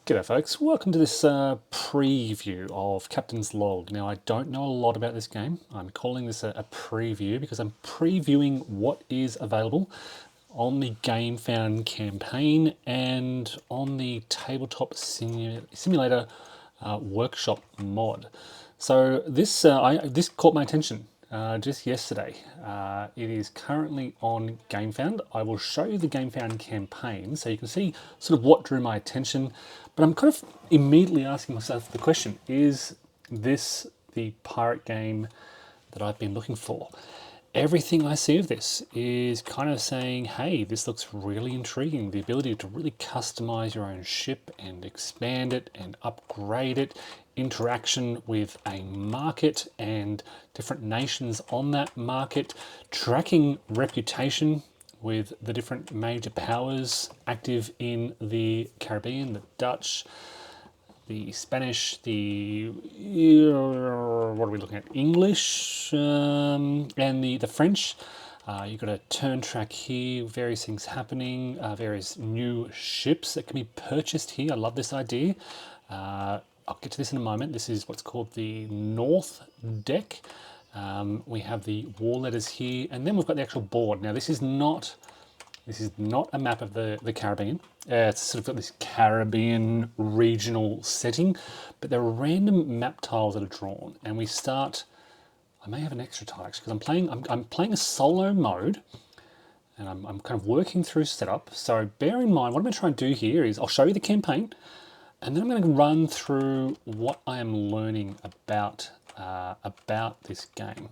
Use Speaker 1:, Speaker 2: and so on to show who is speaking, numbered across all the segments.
Speaker 1: G'day folks, welcome to this preview of Captain's Log. Now I don't know a lot about this game. I'm calling this a preview because I'm previewing what is available on the Gamefound campaign and on the Tabletop Simulator Workshop mod. So this caught my attention just yesterday. It is currently on Gamefound. I will show you the Gamefound campaign so you can see sort of what drew my attention. But I'm kind of immediately asking myself the question, is this the pirate game that I've been looking for? Everything I see of this is kind of saying, hey, this looks really intriguing. The ability to really customize your own ship and expand it and upgrade it, interaction with a market and different nations on that market, tracking reputation with the different major powers active in the Caribbean, the Dutch, the Spanish, what are we looking at? English, and the French. You've got a turn track here, various things happening, various new ships that can be purchased here. I love this idea. I'll get to this in a moment. This is what's called the North Deck. We have the war letters here, and then we've got the actual board. Now, this is not a map of the Caribbean. It's sort of got this Caribbean regional setting, but there are random map tiles that are drawn, and we start. I may have an extra tile actually because I'm playing a solo mode, and I'm kind of working through setup. So bear in mind what I'm going to try and do here is I'll show you the campaign, and then I'm going to run through what I am learning about this game.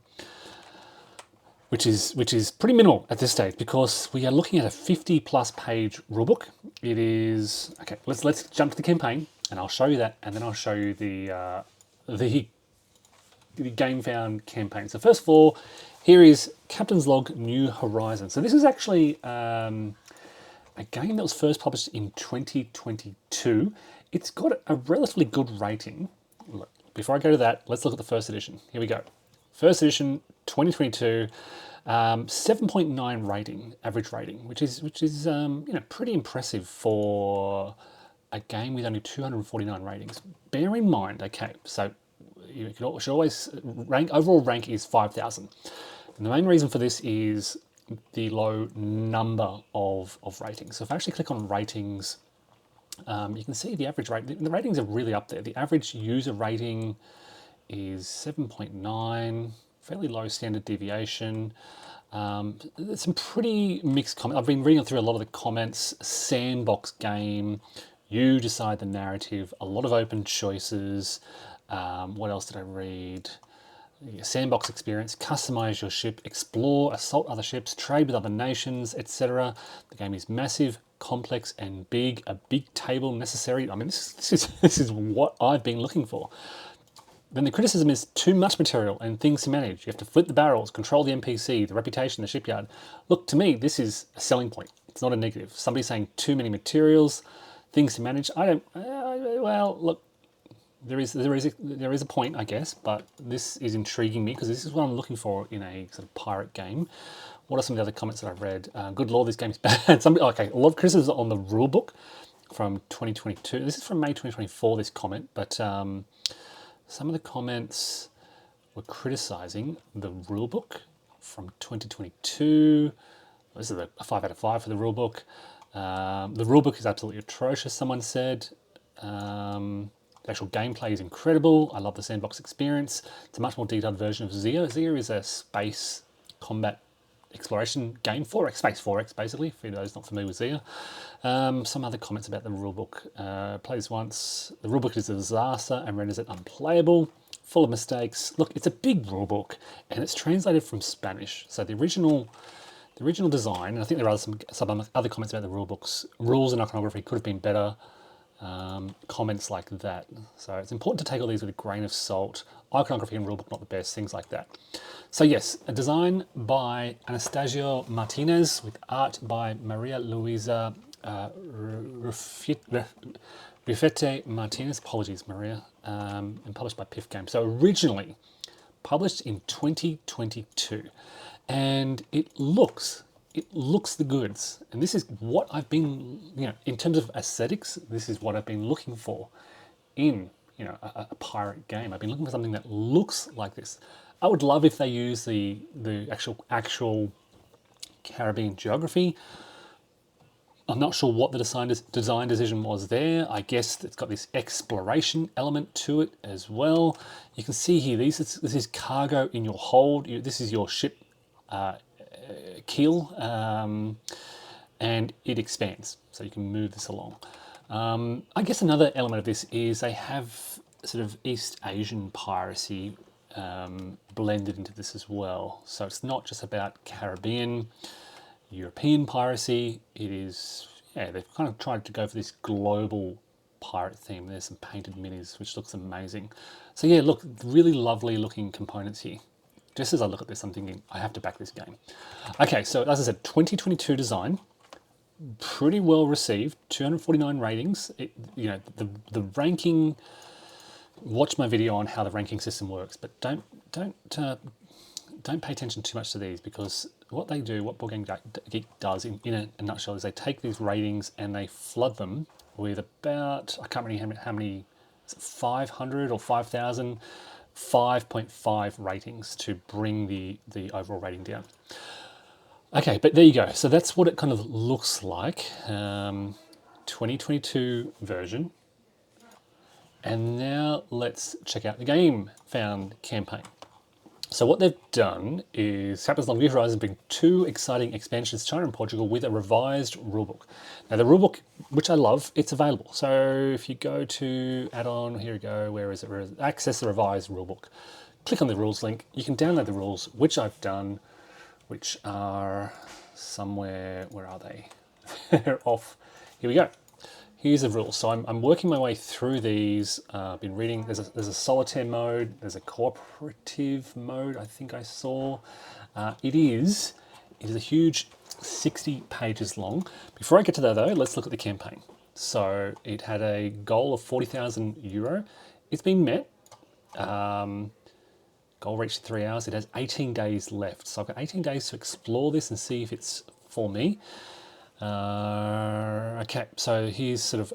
Speaker 1: Which is pretty minimal at this stage because we are looking at a 50+ page rulebook. It is okay. Let's jump to the campaign, and I'll show you that, and then I'll show you the Gamefound campaign. So first of all, here is Captain's Log: New Horizons. So this is actually a game that was first published in 2022. It's got a relatively good rating. Look, before I go to that, let's look at the first edition. Here we go. First edition, 2022, 7.9 rating, average rating, which is pretty impressive for a game with only 249 ratings. Bear in mind, okay, so you should always overall rank is 5,000. And the main reason for this is the low number of ratings. So if I actually click on ratings, you can see the average rate. The ratings are really up there. The average user rating is 7.9, fairly low standard deviation. There's some pretty mixed comments. I've been reading through a lot of the comments. Sandbox game, you decide the narrative, a lot of open choices. What else did I read? Sandbox experience, customize your ship, explore, assault other ships, trade with other nations, etc. The game is massive, complex, and big. A big table necessary. I mean, this is what I've been looking for. Then the criticism is too much material and things to manage. You have to flip the barrels, control the NPC, the reputation, the shipyard. Look, to me, this is a selling point. It's not a negative. Somebody's saying too many materials, things to manage. I don't. Well, look, there is a point, I guess, but this is intriguing me because this is what I'm looking for in a sort of pirate game. What are some of the other comments that I've read? Good lord, this game is bad. A lot of criticism on the rulebook from 2022. This is from May 2024. This comment, but. Some of the comments were criticising the rulebook from 2022. This is a 5 out of 5 for the rulebook. The rulebook is absolutely atrocious, someone said. The actual gameplay is incredible. I love the sandbox experience. It's a much more detailed version of Zia. Zia is a space combat exploration game, 4X, space 4X basically, for those not familiar with Zia. Some other comments about the rulebook. Plays once. The rulebook is a disaster and renders it unplayable, full of mistakes. Look, it's a big rulebook and it's translated from Spanish. So the original design, and I think there are some other comments about the rulebook's rules and iconography could have been better. Comments like that. So it's important to take all these with a grain of salt. Iconography and rulebook not the best, things like that. So yes, a design by Anastasio Martinez with art by Maria Luisa Rufete Martinez. Apologies, Maria. And published by Piff Games. So originally published in 2022, and it looks it looks the goods. And this is what I've been, in terms of aesthetics, this is what I've been looking for in, a pirate game. I've been looking for something that looks like this. I would love if they use the actual Caribbean geography. I'm not sure what the design decision was there. I guess it's got this exploration element to it as well. You can see here, this is cargo in your hold. This is your ship keel, and it expands, so you can move this along. I guess another element of this is they have sort of East Asian piracy blended into this as well. So it's not just about Caribbean, European piracy. It is, they've kind of tried to go for this global pirate theme. There's some painted minis, which looks amazing. So yeah, look, really lovely looking components here. Just as I look at this, I'm thinking, I have to back this game. Okay, so as I said, 2022 design, pretty well received, 249 ratings. The ranking, watch my video on how the ranking system works, but don't pay attention too much to these, because what they do, what Board Game Geek does in a nutshell, is they take these ratings and they flood them with about, I can't remember how many, 500 or 5,000, 5.5 ratings to bring the overall rating down. Okay, but there you go. So that's what it kind of looks like. 2022 version. And now let's check out the Gamefound campaign. So what they've done is Captain's Log: New Horizons bring 2 exciting expansions, China and Portugal, with a revised rulebook. Now the rulebook, which I love, it's available. So if you go to add-on, here we go, where is it? Access the revised rulebook. Click on the rules link. You can download the rules, which I've done, which are somewhere, where are they? They're off. Here we go. Here's the rules. So I'm working my way through these. I've been reading. There's a solitaire mode. There's a cooperative mode, I think I saw. It is a huge 60 pages long. Before I get to that though, let's look at the campaign. So it had a goal of €40,000. It's been met. Goal reached 3 hours. It has 18 days left. So I've got 18 days to explore this and see if it's for me. Okay, so here's sort of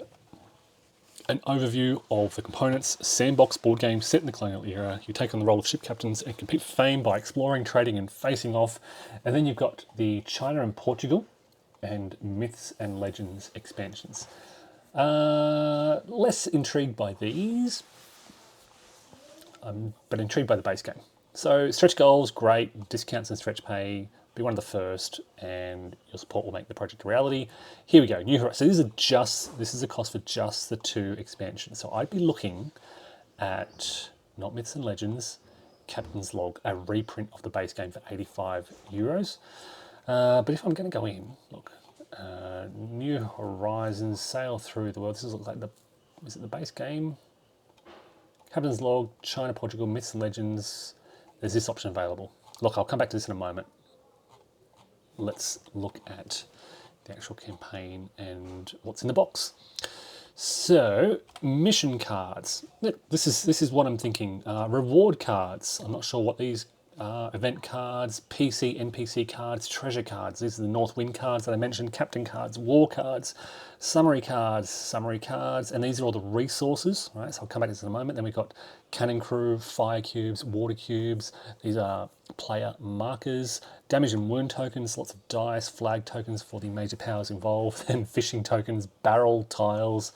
Speaker 1: an overview of the components. Sandbox board game set in the colonial era. You take on the role of ship captains and compete for fame by exploring, trading and facing off. And then you've got the China and Portugal and Myths and Legends expansions. Less intrigued by these, but intrigued by the base game. So stretch goals, great. Discounts and stretch pay. Be one of the first, and your support will make the project a reality. Here we go. New Horizons. So this is a cost for just the 2 expansions. So I'd be looking at not Myths and Legends, Captain's Log, a reprint of the base game for €85. But if I'm going to go in, look, New Horizons, sail through the world. This is like is it the base game? Captain's Log, China, Portugal, Myths and Legends. There's this option available. Look, I'll come back to this in a moment. Let's look at the actual campaign and what's in the box. So, mission cards. This is what I'm thinking. Reward cards. I'm not sure what these are. Event cards, PC, NPC cards, treasure cards. These are the North Wind cards that I mentioned. Captain cards, war cards, summary cards, and these are all the resources. Right. So I'll come back to this in a moment. Then we've got cannon crew, fire cubes, water cubes. These are player markers, damage and wound tokens, lots of dice, flag tokens for the major powers involved, and fishing tokens, barrel tiles,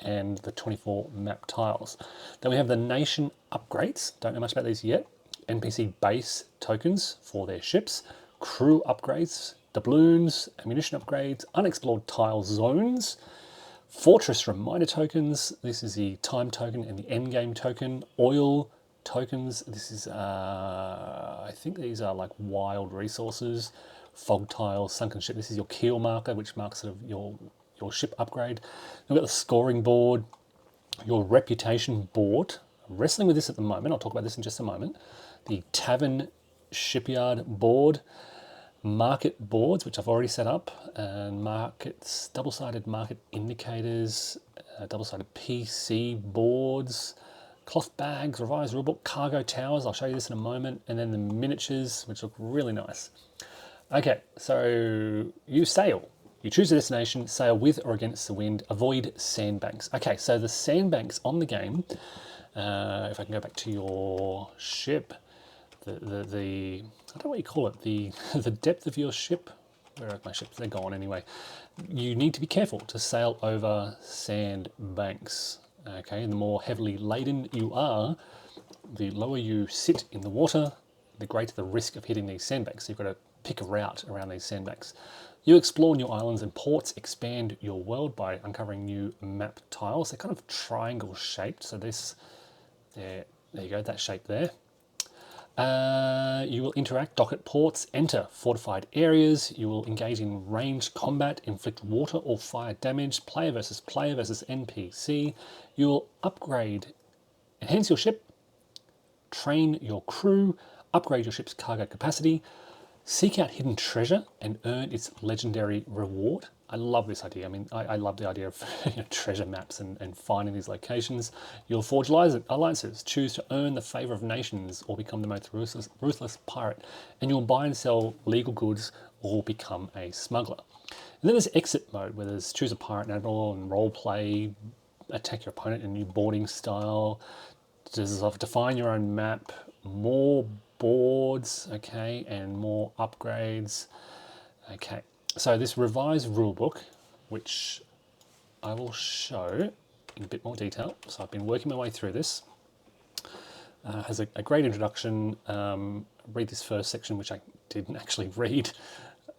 Speaker 1: and the 24 map tiles. Then we have the nation upgrades. Don't know much about these yet. NPC base tokens for their ships, crew upgrades, doubloons, ammunition upgrades, unexplored tile zones, fortress reminder tokens. This is the time token and the endgame token. Oil tokens. This is, I think these are like wild resources. Fog tiles, sunken ship. This is your keel marker, which marks sort of your ship upgrade. We've got the scoring board, your reputation board. I'm wrestling with this at the moment. I'll talk about this in just a moment. The tavern shipyard board, market boards, which I've already set up, and markets, double-sided market indicators, double-sided PC boards, cloth bags, revised rulebook, cargo towers. I'll show you this in a moment, and then the miniatures, which look really nice. Okay, so you sail. You choose a destination, sail with or against the wind, avoid sandbanks. Okay, so the sandbanks on the game, if I can go back to your ship, the I don't know what you call it, the the depth of your ship. Where are my ships? They're gone anyway. You need to be careful to sail over sandbanks. Okay, and the more heavily laden you are, the lower you sit in the water, the greater the risk of hitting these sandbanks. So you've got to pick a route around these sandbanks. You explore new islands and ports, expand your world by uncovering new map tiles. They're kind of triangle shaped. So this, there you go, that shape there. You will interact, dock at ports, enter fortified areas. You will engage in ranged combat, inflict water or fire damage, player versus NPC. You will upgrade, enhance your ship, train your crew, upgrade your ship's cargo capacity, seek out hidden treasure and earn its legendary reward. I love this idea. I mean, I love the idea of treasure maps and finding these locations. You'll forge alliances, choose to earn the favour of nations or become the most ruthless pirate. And you'll buy and sell legal goods or become a smuggler. And then there's exit mode, where there's choose a pirate admiral and role play, attack your opponent in a new boarding style, define your own map, more boards, okay, and more upgrades. Okay, so this revised rulebook, which I will show in a bit more detail. So I've been working my way through this. Has a great introduction. Read this first section, which I didn't actually read.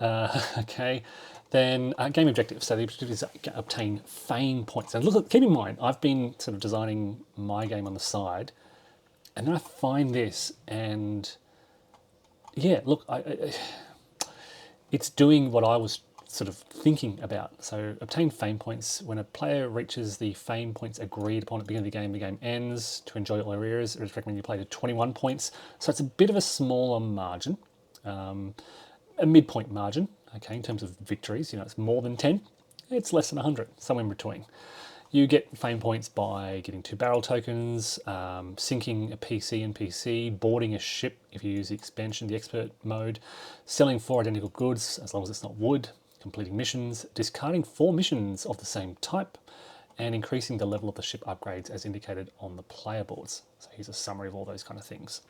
Speaker 1: Okay, then game objective. So the objective is obtain fame points. And look, keep in mind, I've been sort of designing my game on the side, and then I find this, and yeah, look, it's doing what I was sort of thinking about. So obtain fame points. When a player reaches the fame points agreed upon at the beginning of the game ends. To enjoy all areas, it is recommended you play to 21 points. So it's a bit of a smaller margin, a midpoint margin, okay, in terms of victories. It's more than 10. It's less than 100, somewhere in between. You get fame points by getting 2 barrel tokens, sinking a NPC, boarding a ship if you use the expansion, the expert mode, selling 4 identical goods as long as it's not wood, completing missions, discarding 4 missions of the same type, and increasing the level of the ship upgrades as indicated on the player boards. So here's a summary of all those kind of things.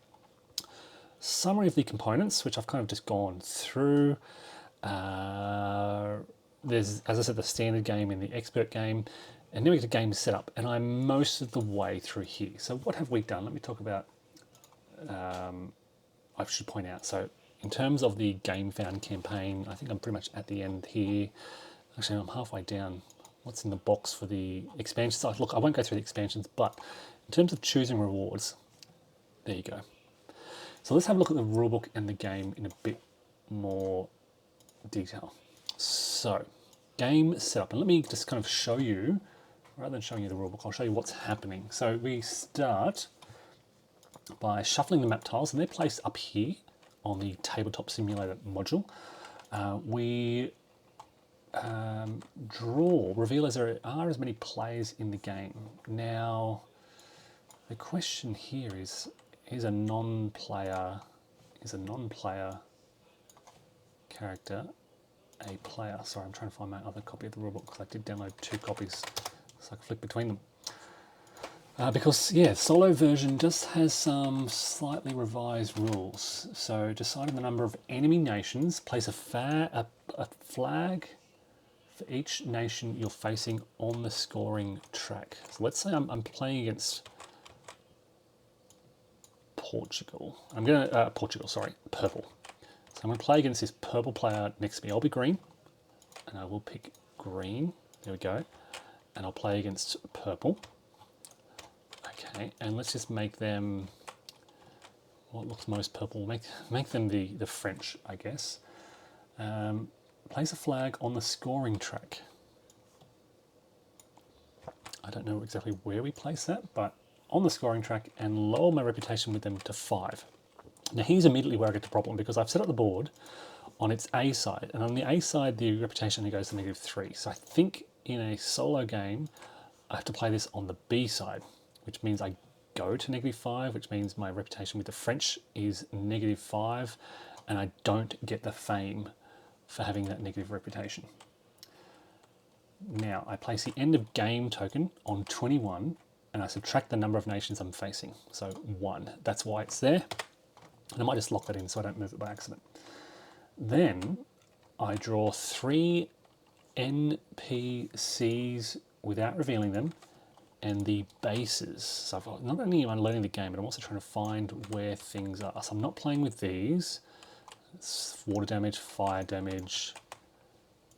Speaker 1: Summary of the components, which I've kind of just gone through. There's, as I said, the standard game and the expert game. And then we get a game setup, and I'm most of the way through here. So what have we done? Let me talk about, I should point out, so in terms of the Gamefound campaign, I think I'm pretty much at the end here. Actually, I'm halfway down. What's in the box for the expansions? Look, I won't go through the expansions, but in terms of choosing rewards, there you go. So let's have a look at the rulebook and the game in a bit more detail. So, game setup, and let me just kind of show you, rather than showing you the rulebook, I'll show you what's happening. So we start by shuffling the map tiles, and they're placed up here on the tabletop simulator module. We reveal as there are as many players in the game. Now, the question here is a non-player character a player? Sorry, I'm trying to find my other copy of the rulebook because I did download 2 copies so I can flick between them. Because, yeah, solo version just has some slightly revised rules. So deciding the number of enemy nations, place a flag for each nation you're facing on the scoring track. So let's say I'm playing against Portugal. Purple. So I'm going to play against this purple player next to me. I'll be green, and I will pick green. There we go. And I'll play against purple. Okay, and let's just make them what looks most purple. Make them the French, I guess. Place a flag on the scoring track. I don't know exactly where we place that, but on the scoring track, and lower my reputation with them to 5. Now here's immediately where I get the problem, because I've set up the board on its A side, and on the A side the reputation only goes to -3. So I think in a solo game I have to play this on the B side, which means I go to -5, which means my reputation with the French is -5, and I don't get the fame for having that negative reputation. Now, I place the end of game token on 21, and I subtract the number of nations I'm facing. So 1, that's why it's there. And I might just lock that in so I don't move it by accident. Then I draw 3 NPCs without revealing them, and the bases. So I've got, not only am I learning the game, but I'm also trying to find where things are. So I'm not playing with these. It's water damage, fire damage,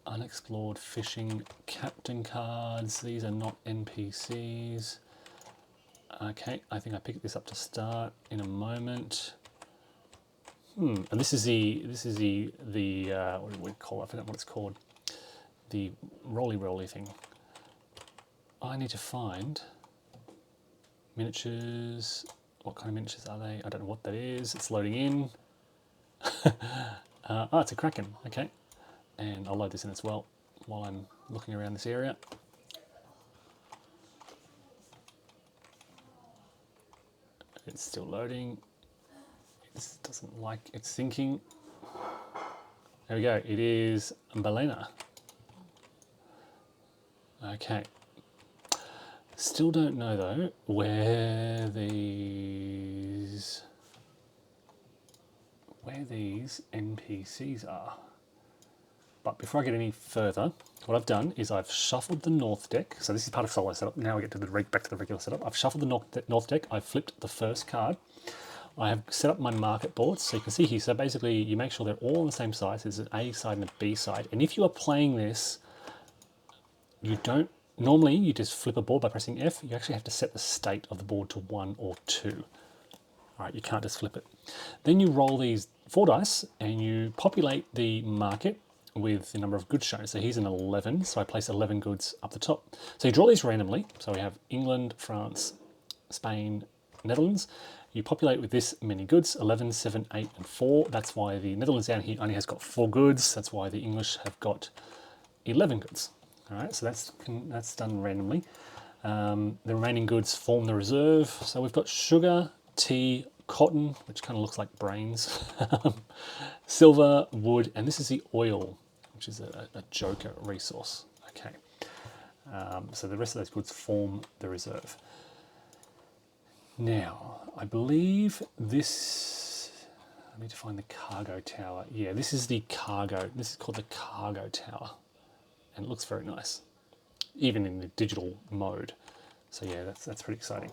Speaker 1: unexplored fishing, captain cards. These are not NPCs. Okay, I think I picked this up to start in a moment. And this is the what do we call it? I forget what it's called. The roly thing. I need to find miniatures. What kind of miniatures are they? I don't know what that is. It's loading in. Oh, it's a Kraken. Okay. And I'll load this in as well while I'm looking around this area. It's still loading. It doesn't like it's thinking. There we go. It is Balena. Okay. Still don't know though where these NPCs are. But before I get any further, what I've done is I've shuffled the north deck. So this is part of solo setup. Now we get to back to the regular setup. I've shuffled the north deck. I've flipped the first card. I have set up my market boards. So you can see here. So basically, you make sure they're all on the same size. There's an A side and a B side. And if you are playing this, you don't. Normally, you just flip a board by pressing F. You actually have to set the state of the board to 1 or 2. All right, you can't just flip it. Then you roll these 4 dice and you populate the market with the number of goods shown. So here's an 11, so I place 11 goods up the top. So you draw these randomly. So we have England, France, Spain, Netherlands. You populate with this many goods, 11, 7, 8, and 4. That's why the Netherlands down here only has got 4 goods. That's why the English have got 11 goods. All right, so that's done randomly. The remaining goods form the reserve. So we've got sugar, tea, cotton, which kind of looks like brains, silver, wood, and this is the oil, which is a joker resource. Okay, so the rest of those goods form the reserve. Now, I believe this, I need to find the cargo tower. Yeah, this is the cargo, this is called the cargo tower. And it looks very nice, even in the digital mode. So yeah, that's pretty exciting.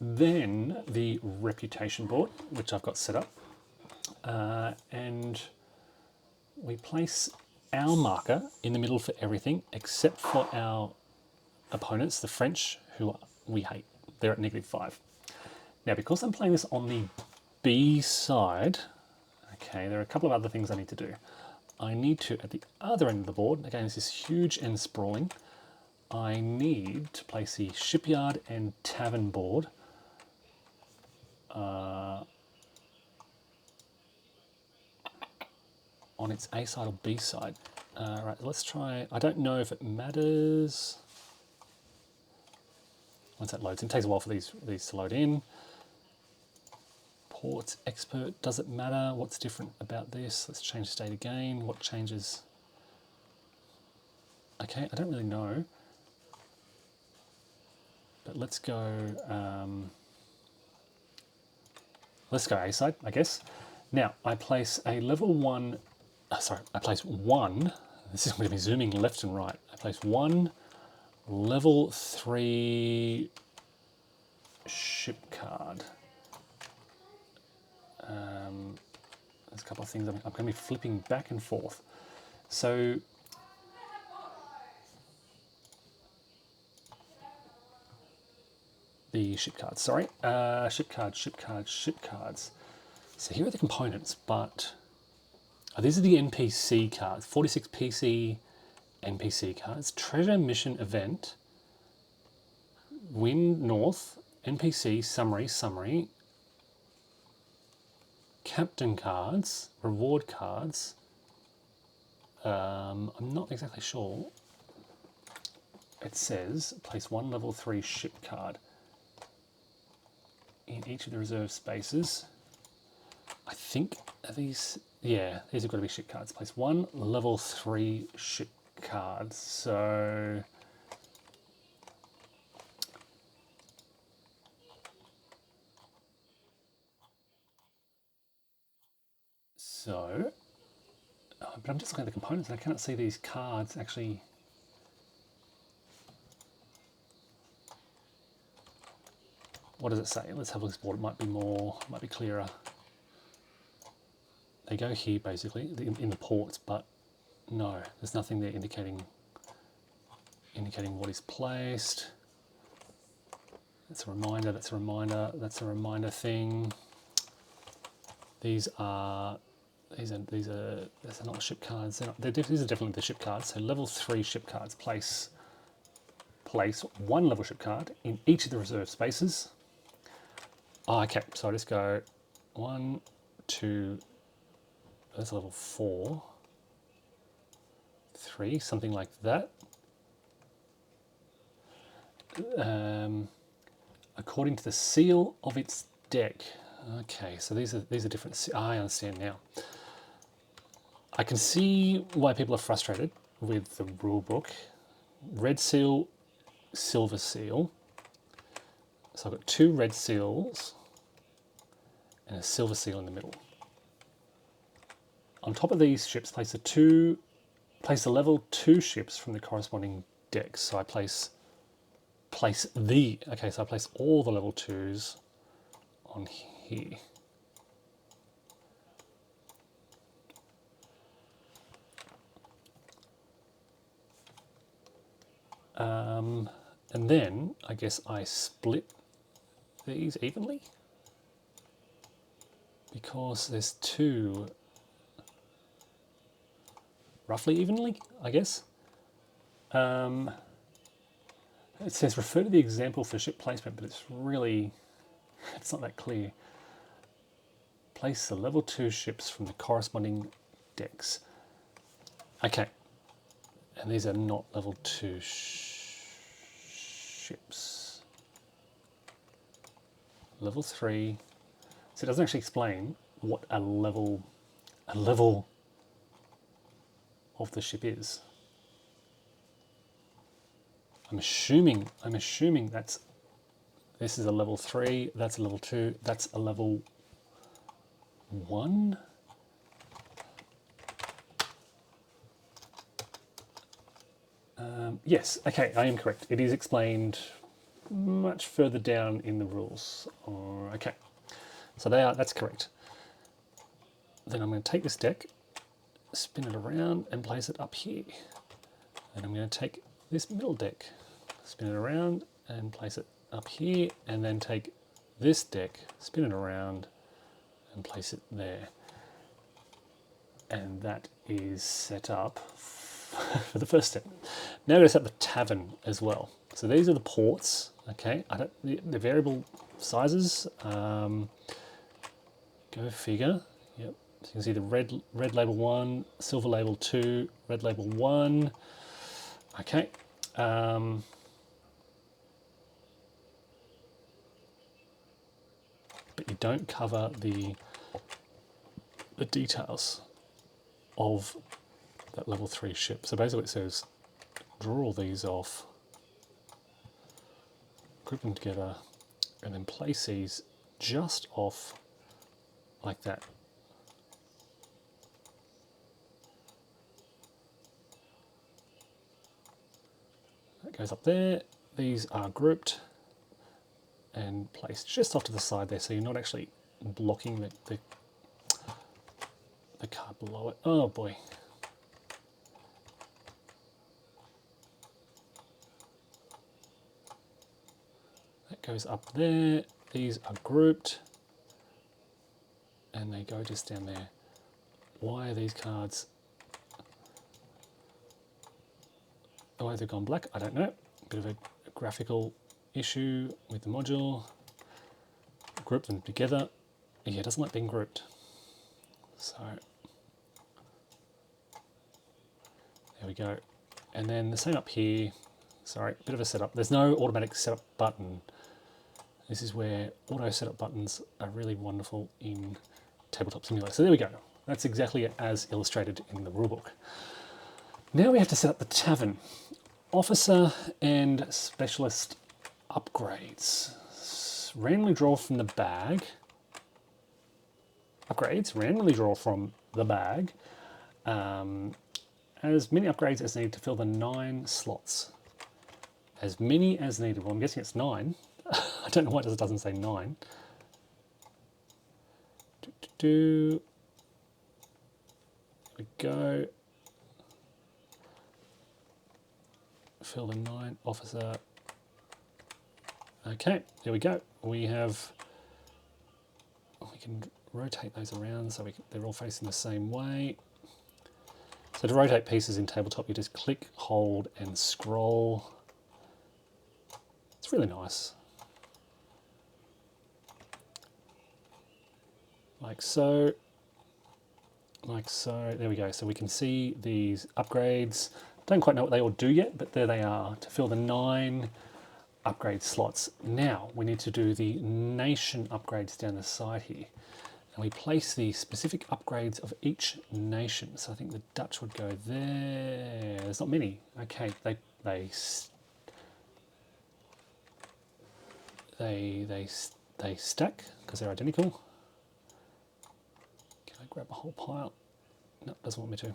Speaker 1: Then the reputation board, which I've got set up. And we place our marker in the middle for everything, except for our opponents, the French, who we hate. They're at -5. Now, because I'm playing this on the B side, okay, there are a couple of other things I need to do. I need to, at the other end of the board, again, this is huge and sprawling, I need to place the shipyard and tavern board on its A side or B side. Right, let's try, I don't know if it matters. Once that loads in, it takes a while for these to load in. Ports, expert, does it matter? What's different about this? Let's change state again. What changes? Okay, I don't really know. But let's go A side, I guess. Now, I place a level 1, I place 1, this is going to be zooming left and right. I place 1 level 3 ship card. There's a couple of things I'm going to be flipping back and forth. So the ship cards, sorry. Ship cards. So here are the components, but these are the NPC cards. 46 PC NPC cards. Treasure mission event. Wind North. NPC summary. Captain cards, reward cards. I'm not exactly sure. It says place 1 level 3 ship card in each of the reserve spaces. I think these, yeah, these have got to be ship cards. Place 1 level 3 ship cards. So but I'm just looking at the components and I cannot see these cards actually. What does it say? Let's have a look at it. Might be more, might be clearer. They go here basically in the ports, but no, there's nothing there indicating what is placed. That's a reminder. That's a reminder. That's a reminder thing. These are not ship cards. These are definitely the ship cards. So level 3 ship cards. Place 1 level ship card in each of the reserve spaces. Oh, okay, so I just go 1, 2. That's level 4, 3, something like that. According to the seal of its deck. Okay, so these are different. I understand now. I can see why people are frustrated with the rule book. Red seal, silver seal. So I've got 2 red seals and a silver seal in the middle. On top of these ships, place the level 2 ships from the corresponding decks. So I place all the level 2s on here. And then I guess I split these evenly because there's 2 roughly evenly, I guess. It says refer to the example for ship placement, but it's not that clear. Place the level 2 ships from the corresponding decks. Okay, and these are not level 2 ships. Level 3. So it doesn't actually explain what a level of the ship is. I'm assuming this is a level 3, that's a level 2, that's a level 1. Yes, okay, I am correct. It is explained much further down in the rules. Okay, so that's correct. Then I'm going to take this deck, spin it around and place it up here. Then I'm going to take this middle deck, spin it around and place it up here, and then take this deck, spin it around and place it there. And that is set up for the first step. Now we're going to set the tavern as well. So these are the ports, okay? The variable sizes, go figure, yep. So you can see the red label 1, silver label 2, red label 1, okay. But you don't cover the details of that level 3 ship. So basically it says draw all these off, group them together, and then place these just off like that. That goes up there. These are grouped and placed just off to the side there, so you're not actually blocking the card below it. Oh boy. That goes up there. These are grouped and they go just down there. Why are these cards? Why they've gone black, I don't know. Bit of a graphical issue with the module. Group them together. Yeah, it doesn't like being grouped. So there we go. And then the same up here. Sorry, bit of a setup. There's no automatic setup button. This is where auto setup buttons are really wonderful in Tabletop Simulator. So there we go. That's exactly as illustrated in the rulebook. Now we have to set up the tavern. Officer and specialist upgrades. Randomly draw from the bag. Upgrades, randomly draw from the bag. As many upgrades as needed to fill the 9 slots. As many as needed. Well, I'm guessing it's 9. I don't know why it doesn't say 9. Here we go. Fill the 9 officer. Okay, there we go. We can rotate those around so they're all facing the same way. So to rotate pieces in tabletop, you just click, hold, and scroll. It's really nice. Like so. Like so. There we go. So we can see these upgrades. Don't quite know what they all do yet, but there they are to fill the 9 upgrade slots. Now we need to do the nation upgrades down the side here. And we place the specific upgrades of each nation. So I think the Dutch would go there. There's not many. Okay, they stack because they're identical. Can I grab a whole pile? No, doesn't want me to.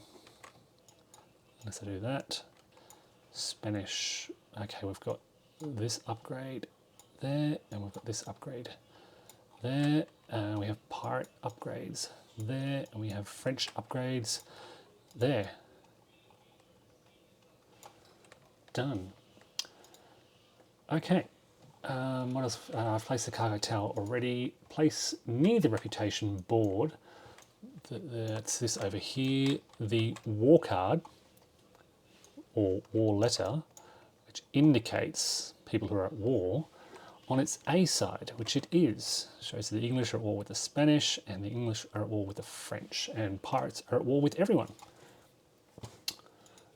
Speaker 1: Unless I do that. Spanish. Okay, we've got this upgrade there, and we've got this upgrade there. We have pirate upgrades there, and we have French upgrades there. Done. Okay. What else? I've placed the cargo tower already. Place near the reputation board. That's this over here. The war card or war letter, which indicates people who are at war, on its A side, which it is. Shows the English are at war with the Spanish, and the English are at war with the French, and pirates are at war with everyone.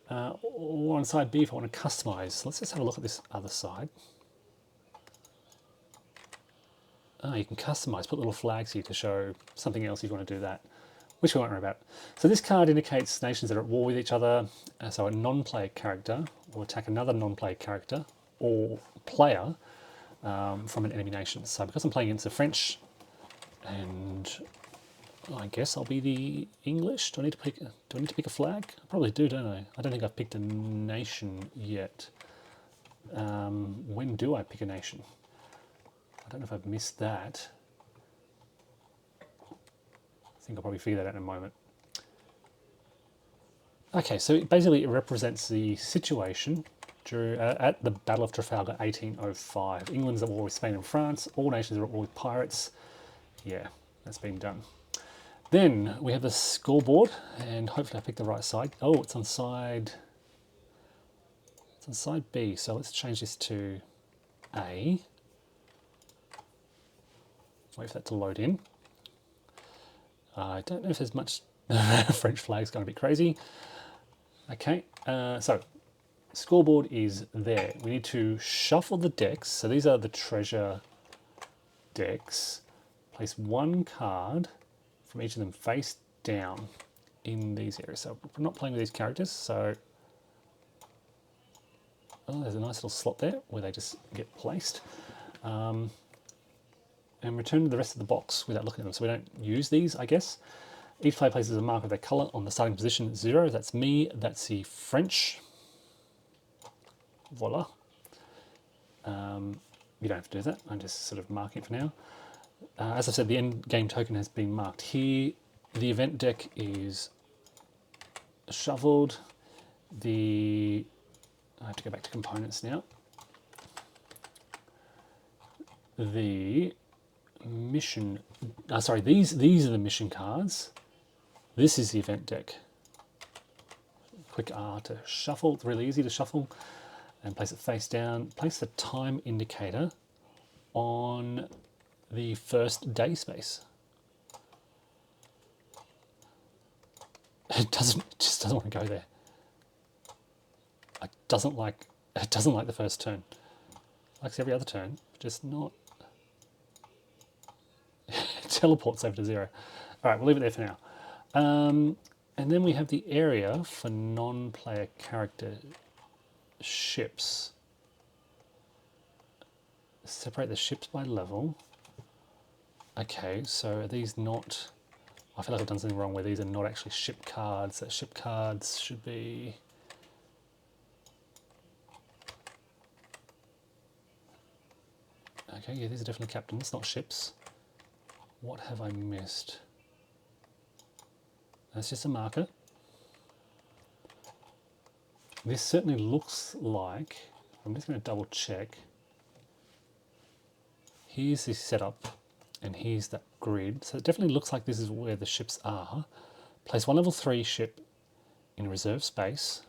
Speaker 1: Or on side B if I want to customize. Let's just have a look at this other side. You can customize, put little flags here to show something else if you want to do that, which we won't worry about. So this card indicates nations that are at war with each other. So a non-player character will attack another non-player character or player from an enemy nation. So because I'm playing against the French, and I guess I'll be the English. Do I need to pick a flag? I probably do, don't I? I don't think I've picked a nation yet. When do I pick a nation? I don't know if I've missed that. I think I'll probably figure that out in a moment. Okay, so basically it represents the situation at the Battle of Trafalgar 1805. England's at war with Spain and France. All nations are at war with pirates. Yeah, that's been done. Then we have the scoreboard, and hopefully I picked the right side. Oh, it's on side B. So let's change this to A. Wait for that to load in. I don't know if there's much. French flag's going a bit crazy. Okay, so scoreboard is there. We need to shuffle the decks. So these are the treasure decks. Place one card from each of them face down in these areas. So we're not playing with these characters. So there's a nice little slot there where they just get placed. And return to the rest of the box without looking at them. So we don't use these, I guess. Each player places a mark of their colour on the starting position 0. That's me. That's the French. Voila. You don't have to do that. I'm just sort of marking it for now. As I said, the end game token has been marked here. The event deck is shuffled. I have to go back to components now. The mission, sorry, these are the mission cards. This is the event deck. Click R to shuffle. It's really easy to shuffle, and place it face down. Place the time indicator on the first day space. It just doesn't want to go there. It doesn't like the first turn. It likes every other turn, just not. It teleports over to 0. All right, we'll leave it there for now. And then we have the area for non-player character ships. Separate the ships by level. Okay, so are these not... I feel like I've done something wrong where these are not actually ship cards. That ship cards should be... Okay, yeah, these are definitely captains, not ships. What have I missed? That's just a marker. This certainly looks like... I'm just going to double check. Here's the setup, and here's that grid. So it definitely looks like this is where the ships are. Place one level 3 ship in reserve space.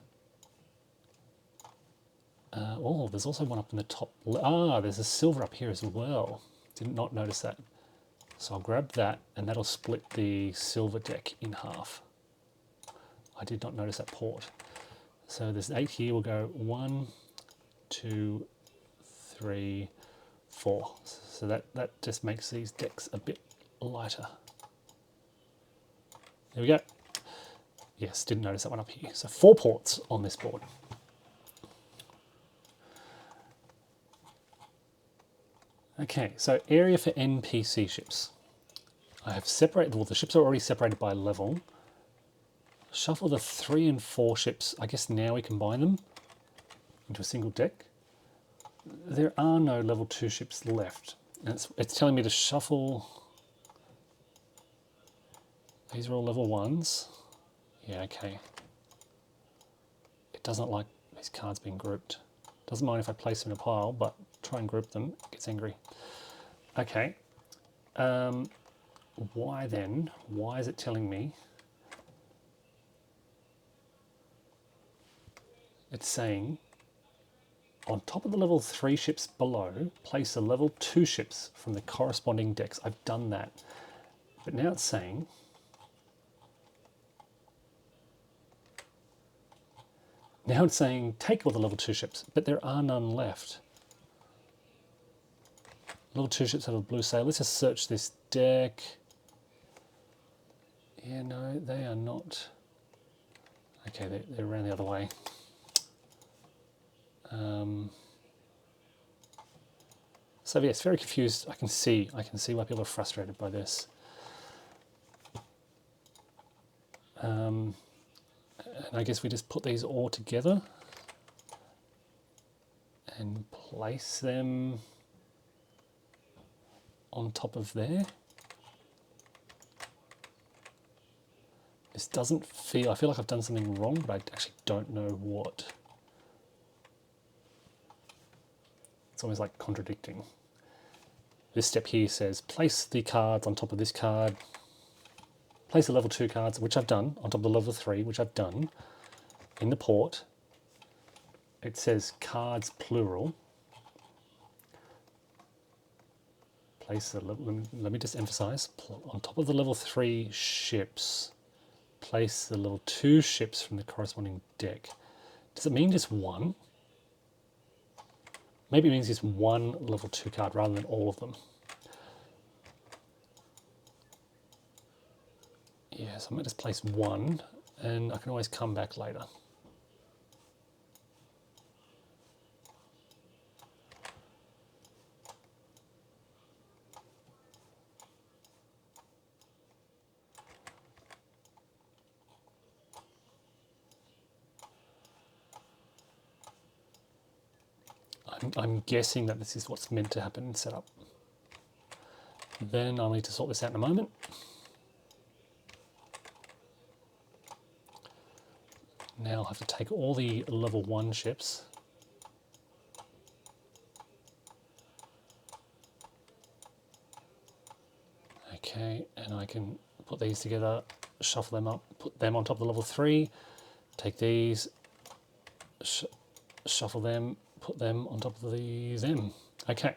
Speaker 1: Oh, there's also one up in the top. There's a silver up here as well. Did not notice that. So I'll grab that, and that'll split the silver deck in half. I did not notice that port. So there's 8 here. We'll go 1, 2, 3, 4. So that just makes these decks a bit lighter. There we go. Yes, didn't notice that one up here. So 4 ports on this board. Okay, so area for NPC ships. I have separated, well, the ships are already separated by level. Shuffle the 3 and 4 ships. I guess now we combine them into a single deck. There are no level 2 ships left. And it's telling me to shuffle. These are all level 1s. Yeah, okay. It doesn't like these cards being grouped. Doesn't mind if I place them in a pile, but try and group them, it gets angry. Okay. Why then? Why is it telling me? It's saying on top of the level 3 ships below, place the level 2 ships from the corresponding decks. I've done that. But now it's saying take all the level 2 ships, but there are none left. Level 2 ships have a blue sail. Let's just search this deck. Yeah, no, they are not. Okay, they're around the other way. So yes, very confused. I can see why people are frustrated by this. And I guess we just put these all together and place them on top of there. This doesn't feel, I feel like I've done something wrong, but I actually don't know what. It's almost like contradicting. This step here says place the cards on top of this card. Place the level 2 cards, which I've done, on top of the level 3, which I've done, in the port. It says cards plural. Place the, let me just emphasize, on top of the level 3 ships, place the level 2 ships from the corresponding deck. Does it mean just one? Maybe it means just one level 2 card rather than all of them. Yeah, so I'm going to just place one, and I can always come back later. I'm guessing that this is what's meant to happen in setup. Then I'll need to sort this out in a moment. Now I'll have to take all the level 1 ships. Okay, and I can put these together, shuffle them up, put them on top of the level 3, take these, shuffle them, put them on top of these M. Okay.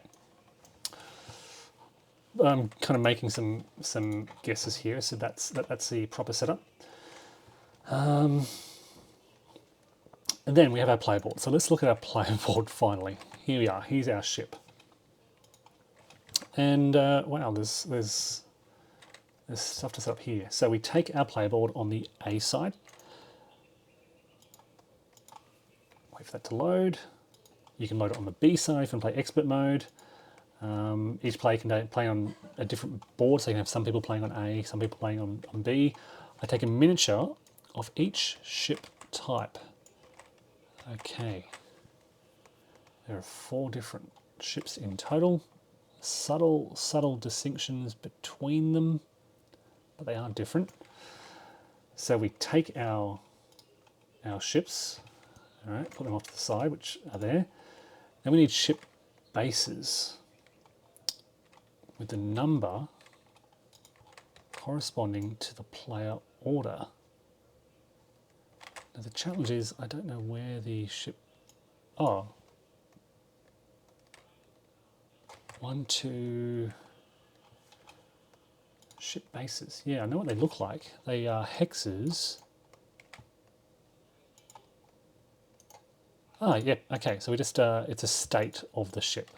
Speaker 1: I'm kind of making some guesses here, so that's the proper setup. And then we have our player board. So let's look at our player board finally. Here we are. Here's our ship. And wow, there's there's stuff to set up here. So we take our player board on the A side. Wait for that to load. You can load it on the B side if you want to play expert mode. Each player can play on a different board, so you can have some people playing on A, some people playing on B. I take a miniature of each ship type. Okay. There are 4 different ships in total. Subtle distinctions between them, but they are different. So we take our ships, all right, put them off to the side, which are there. Then we need ship bases with the number corresponding to the player order. Now the challenge is I don't know where the ship... Oh. 1, 2... Ship bases. Yeah, I know what they look like. They are hexes. Ah, yeah, okay, so we just, it's a state of the ship.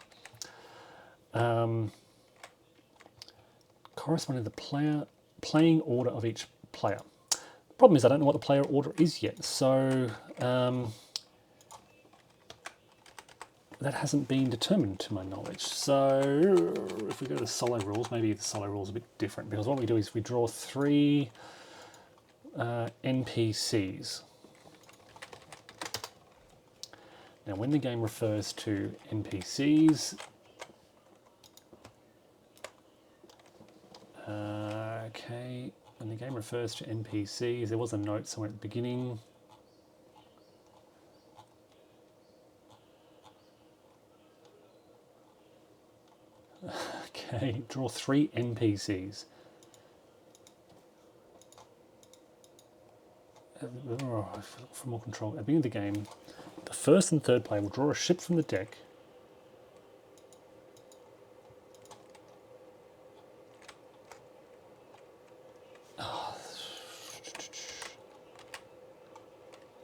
Speaker 1: Corresponding to the playing order of each player. The problem is I don't know what the player order is yet, so that hasn't been determined to my knowledge. So if we go to the solo rules, maybe the solo rules are a bit different, because what we do is we draw 3 NPCs. Now when the game refers to NPCs, okay, when the game refers to NPCs, there was a note somewhere at the beginning. Okay, draw 3 NPCs. For more control, at the beginning of the game, the first and third player will draw a ship from the deck.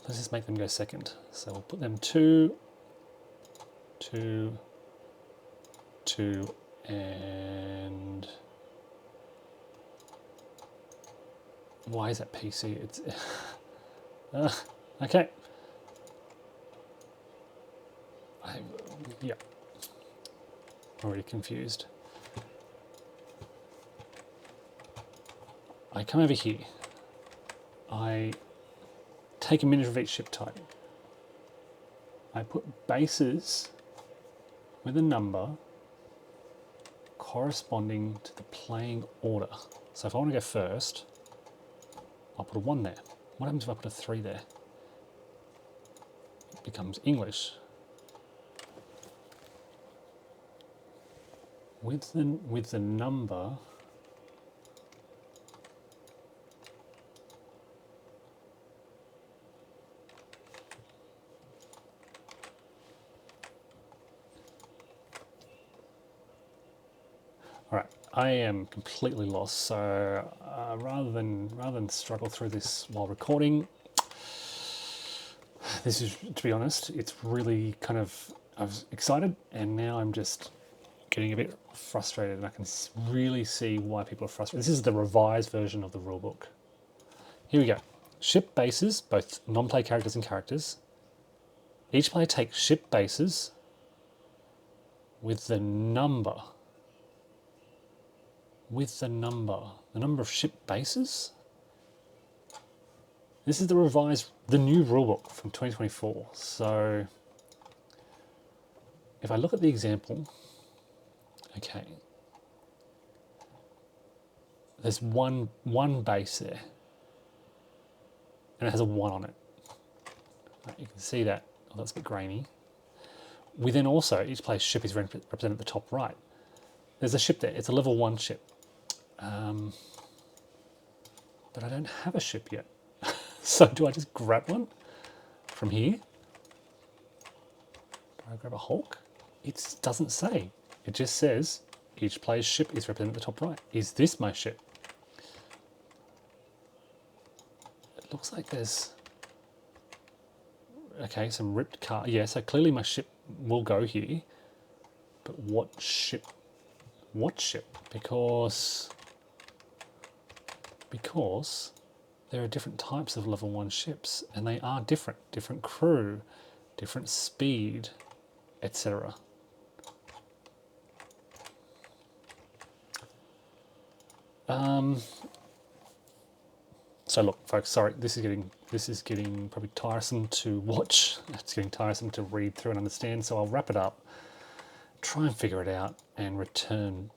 Speaker 1: Let's just make them go second. So we'll put them 2, 2, 2, and why is that PC? It's okay. Yeah, already confused. I come over here. I take a miniature of each ship type. I put bases with a number corresponding to the playing order. So if I want to go first, I'll put a 1 there. What happens if I put a 3 there? It becomes English. With the number, all right, I am completely lost. So rather than struggle through this while recording, this is, to be honest, it's really kind of, I was excited and now I'm just getting a bit frustrated, and I can really see why people are frustrated. This is the revised version of the rulebook. Here we go. Ship bases, both non-play characters and characters. Each player takes ship bases with the number. The number of ship bases. This is the new rulebook from 2024. So if I look at the example, okay, there's one base there, and it has a 1 on it. Right, you can see that. Oh, that's a bit grainy. We then also, each player's ship is represented at the top right. There's a ship there. It's a level 1 ship. But I don't have a ship yet. So do I just grab one from here? Do I grab a Hulk? It doesn't say. It just says each player's ship is represented at the top right. Is this my ship? It looks like there's... Okay, some ripped car. Yeah, so clearly my ship will go here. But what ship? What ship? Because because there are different types of level 1 ships, and they are different. Different crew, different speed, etc. So look, folks, sorry, this is getting probably tiresome to watch. It's getting tiresome to read through and understand, so I'll wrap it up, try and figure it out, and return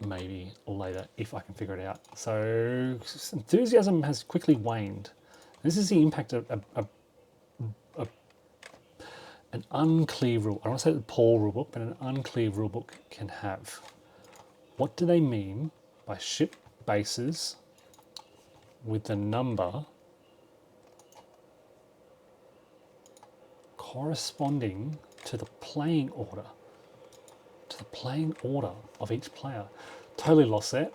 Speaker 1: maybe later if I can figure it out. So enthusiasm has quickly waned. This is the impact of an unclear rule. I don't want to say the poor rulebook, but an unclear rulebook can have. What do they mean by ship bases with the number corresponding to the playing order? To the playing order of each player. Totally lost that.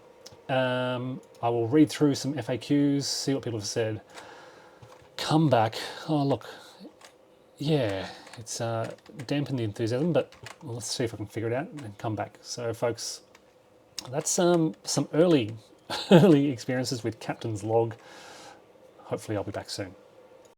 Speaker 1: I will read through some FAQs, see what people have said. Come back. Oh, look. Yeah, it's dampened the enthusiasm, but let's see if I can figure it out and come back. So, folks, that's some early experiences with Captain's Log. Hopefully I'll be back soon.